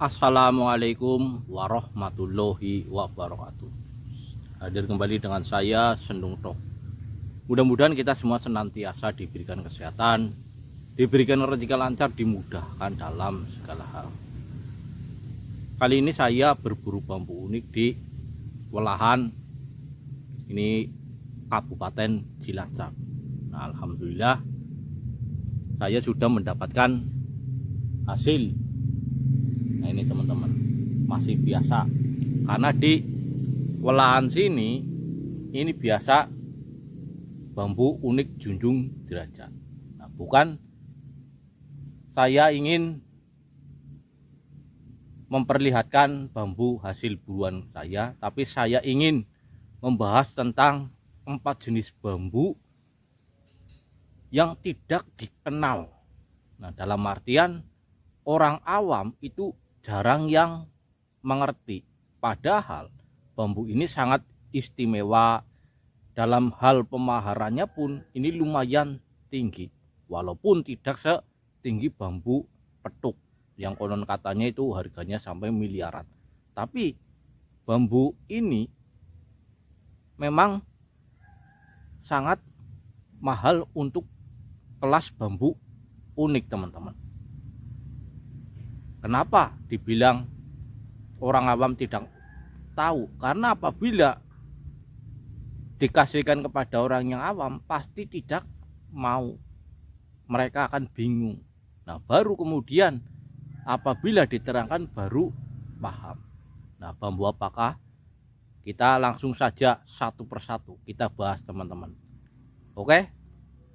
Assalamualaikum warahmatullahi wabarakatuh. Hadir kembali dengan saya Sendung Tok. Mudah-mudahan kita semua senantiasa diberikan kesehatan, diberikan rezeki lancar, dimudahkan dalam segala hal. Kali ini saya berburu bambu unik di Welahan, ini Kabupaten Cilacap. Nah, alhamdulillah saya sudah mendapatkan hasil. Nah, ini teman-teman, masih biasa karena di Welahan sini ini biasa bambu unik junjung derajat. Nah, bukan saya ingin memperlihatkan bambu hasil buruan saya, tapi saya ingin membahas tentang 4 jenis bambu yang tidak dikenal. Nah, dalam artian orang awam itu jarang yang mengerti. Padahal bambu ini sangat istimewa, dalam hal pemaharannya pun ini lumayan tinggi, walaupun tidak setinggi bambu petuk yang konon katanya itu harganya sampai miliaran. Tapi bambu ini memang sangat mahal untuk kelas bambu unik, teman-teman. Kenapa dibilang orang awam tidak tahu? Karena apabila dikasihkan kepada orang yang awam pasti tidak mau, mereka akan bingung. Nah, baru kemudian apabila diterangkan baru paham. Nah, bambu apakah? Kita langsung saja satu persatu kita bahas, teman-teman. Oke,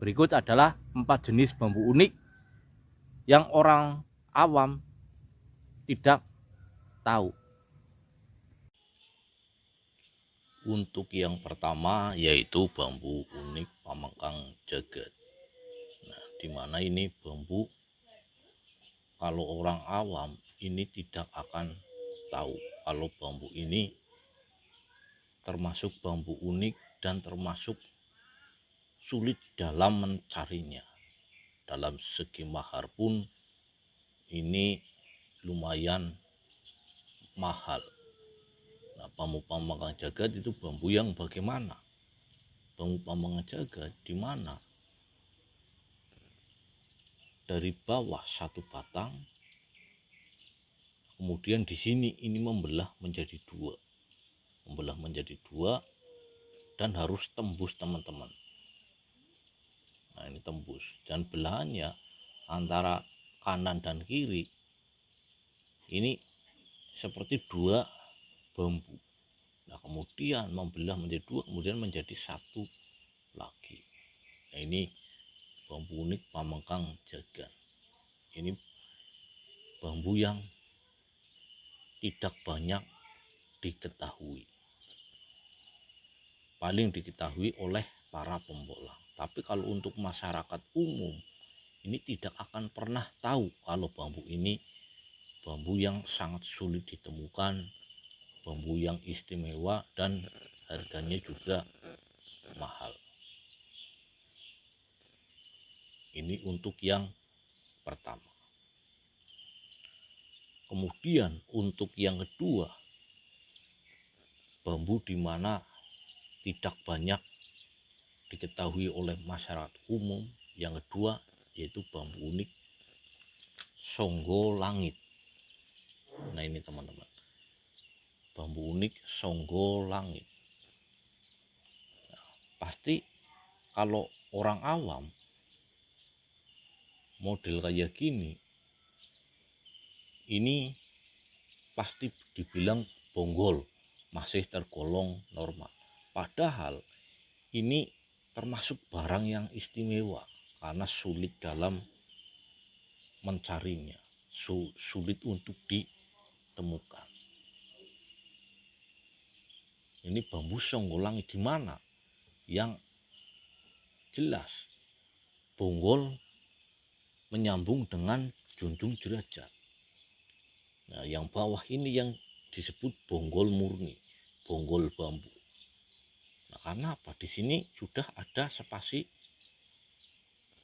berikut adalah 4 jenis bambu unik yang orang awam tidak tahu. Untuk yang pertama yaitu bambu unik Pamengkang Jagat. Nah, dimana ini bambu kalau orang awam ini tidak akan tahu kalau bambu ini termasuk bambu unik dan termasuk sulit dalam mencarinya. Dalam segi mahar pun ini lumayan mahal. Nah, bambu Pamengkang Jagat itu bambu yang bagaimana? Bambu Pamengkang Jagat di mana dari bawah satu batang, kemudian di sini ini membelah menjadi dua, dan harus tembus, teman-teman. Nah, ini tembus, dan belahannya antara kanan dan kiri ini seperti dua bambu. Nah, kemudian membelah menjadi dua, kemudian menjadi satu lagi. Nah, ini bambu unik Pamengkang Jagat. Ini bambu yang tidak banyak diketahui, paling diketahui oleh para pembolang. Tapi kalau untuk masyarakat umum ini tidak akan pernah tahu kalau bambu ini bambu yang sangat sulit ditemukan, bambu yang istimewa, dan harganya juga mahal. Ini untuk yang pertama. Kemudian untuk yang kedua, bambu di mana tidak banyak diketahui oleh masyarakat umum, yang kedua yaitu bambu unik Songgo Langit. Nah, ini teman-teman, bambu unik Songgo Langit. Nah, pasti kalau orang awam model kayak gini ini pasti dibilang bonggol, masih tergolong normal. Padahal ini termasuk barang yang istimewa karena sulit dalam mencarinya, sulit untuk ditemukan. Ini bambu Songgolangit di mana yang jelas bonggol menyambung dengan junjung derajat. Nah, yang bawah ini yang disebut bonggol murni, bonggol bambu. Nah, karena apa? Di sini sudah ada spasi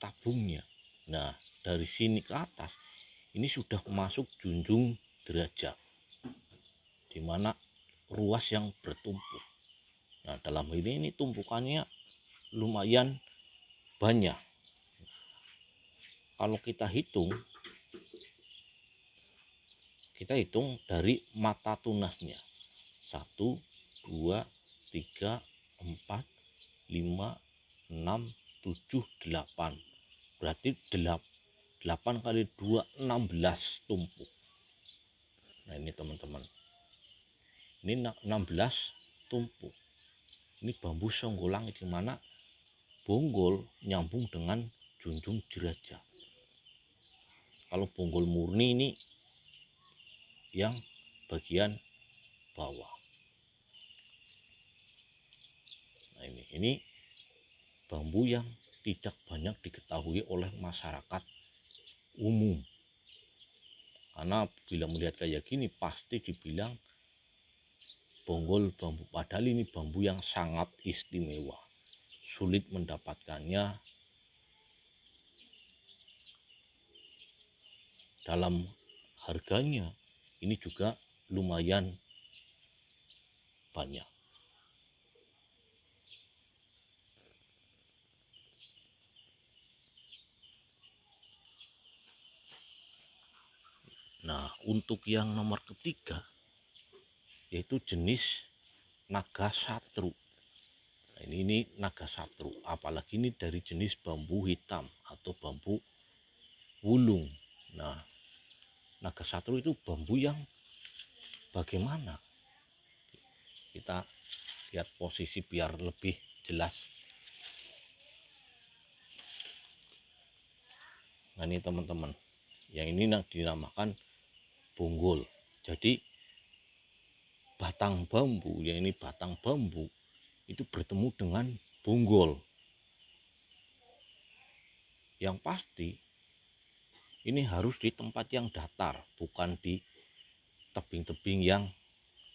tabungnya. Nah, dari sini ke atas ini sudah masuk junjung derajat, di mana ruas yang bertumpuk. Nah, dalam ini tumpukannya lumayan banyak. Kalau kita hitung dari mata tunasnya. 1, 2, 3, 4, 5, 6, 7, 8. Berarti 8 kali 2, 16 tumpuk. Nah, ini teman-teman. Ini 16 tumpuk. Ini bambu songgolang di mana bonggol nyambung dengan junjung jerajah. Kalau bonggol murni ini yang bagian bawah. Nah, ini bambu yang tidak banyak diketahui oleh masyarakat umum. Karena bila melihat kayak gini pasti dibilang bonggol bambu, padahal ini bambu yang sangat istimewa. Sulit mendapatkannya dalam harganya. Ini juga lumayan banyak. Nah, untuk yang nomor ketiga yaitu jenis naga satru. Nah, ini naga satru, apalagi ini dari jenis bambu hitam atau bambu wulung. Nah, naga satru itu bambu yang bagaimana? Kita lihat posisi biar lebih jelas. Nah, ini teman-teman, yang ini dinamakan bonggol. Jadi batang bambu, yang ini batang bambu itu bertemu dengan bonggol. Yang pasti ini harus di tempat yang datar, bukan di tebing-tebing yang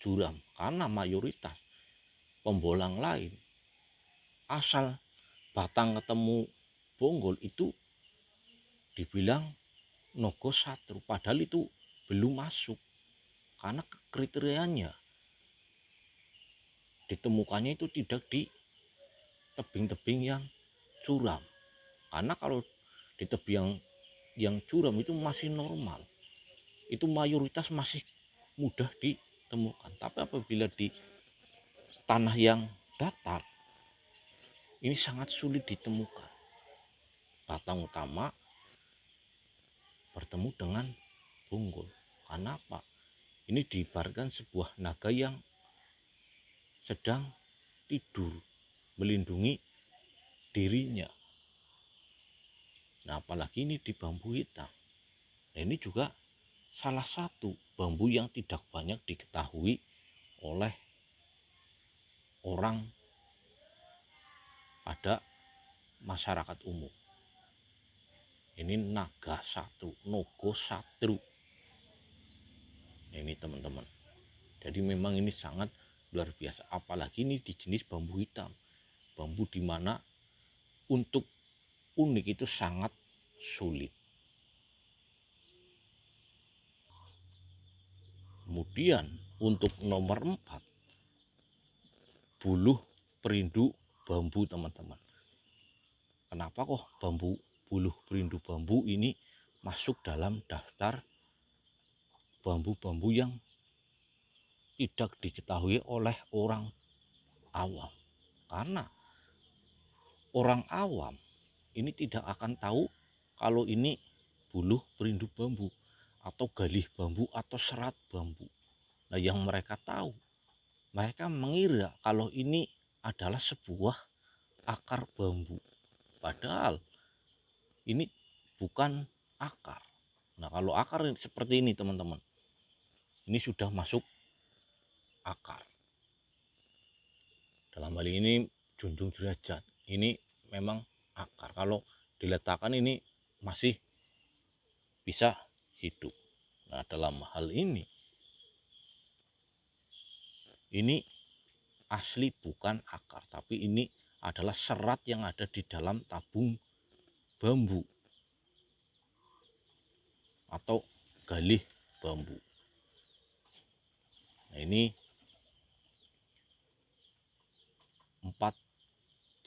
curam. Karena mayoritas pembolang lain asal batang ketemu bonggol itu dibilang nogo satru, padahal itu belum masuk. Karena kriterianya ditemukannya itu tidak di tebing-tebing yang curam. Karena kalau di tebing yang curam itu masih normal, itu mayoritas masih mudah ditemukan. Tapi apabila di tanah yang datar, ini sangat sulit ditemukan. Batang utama bertemu dengan bonggol. Karena apa? Ini diibaratkan sebuah naga yang sedang tidur, melindungi dirinya. Nah, apalagi ini di bambu hitam. Nah, ini juga salah satu bambu yang tidak banyak diketahui oleh orang pada masyarakat umum. Ini naga satru, nogo satru. Nah, ini teman-teman. Jadi memang ini sangat luar biasa. Apalagi ini di jenis bambu hitam. Bambu di mana untuk unik itu sangat sulit. Kemudian untuk nomor 4, buluh perindu bambu, teman-teman. Kenapa kok buluh perindu bambu ini masuk dalam daftar bambu-bambu yang tidak diketahui oleh orang awam? Karena orang awam ini tidak akan tahu kalau ini buluh perindu bambu atau galih bambu atau serat bambu. Nah, yang mereka tahu, mereka mengira kalau ini adalah sebuah akar bambu. Padahal ini bukan akar. Nah, kalau akar seperti ini teman-teman, ini sudah masuk akar. Dalam hal ini junjung derajat, ini memang akar. Kalau diletakkan ini masih bisa hidup. Nah, dalam hal ini asli bukan akar, tapi ini adalah serat yang ada di dalam tabung bambu atau galih bambu. ini 4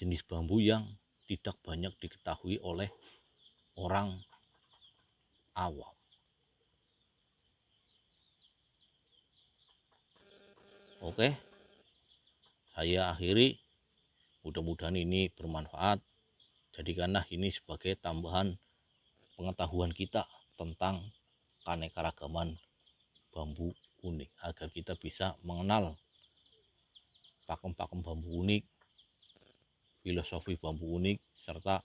jenis bambu yang tidak banyak diketahui oleh orang awam. Oke, saya akhiri. Mudah-mudahan ini bermanfaat. Jadikanlah ini sebagai tambahan pengetahuan kita tentang keanekaragaman bambu unik, agar kita bisa mengenal pakem-pakem bambu unik, filosofi bambu unik, serta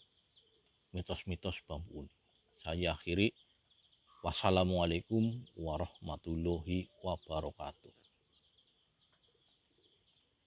mitos-mitos bambu unik. Saya akhiri. Wassalamualaikum warahmatullahi wabarakatuh.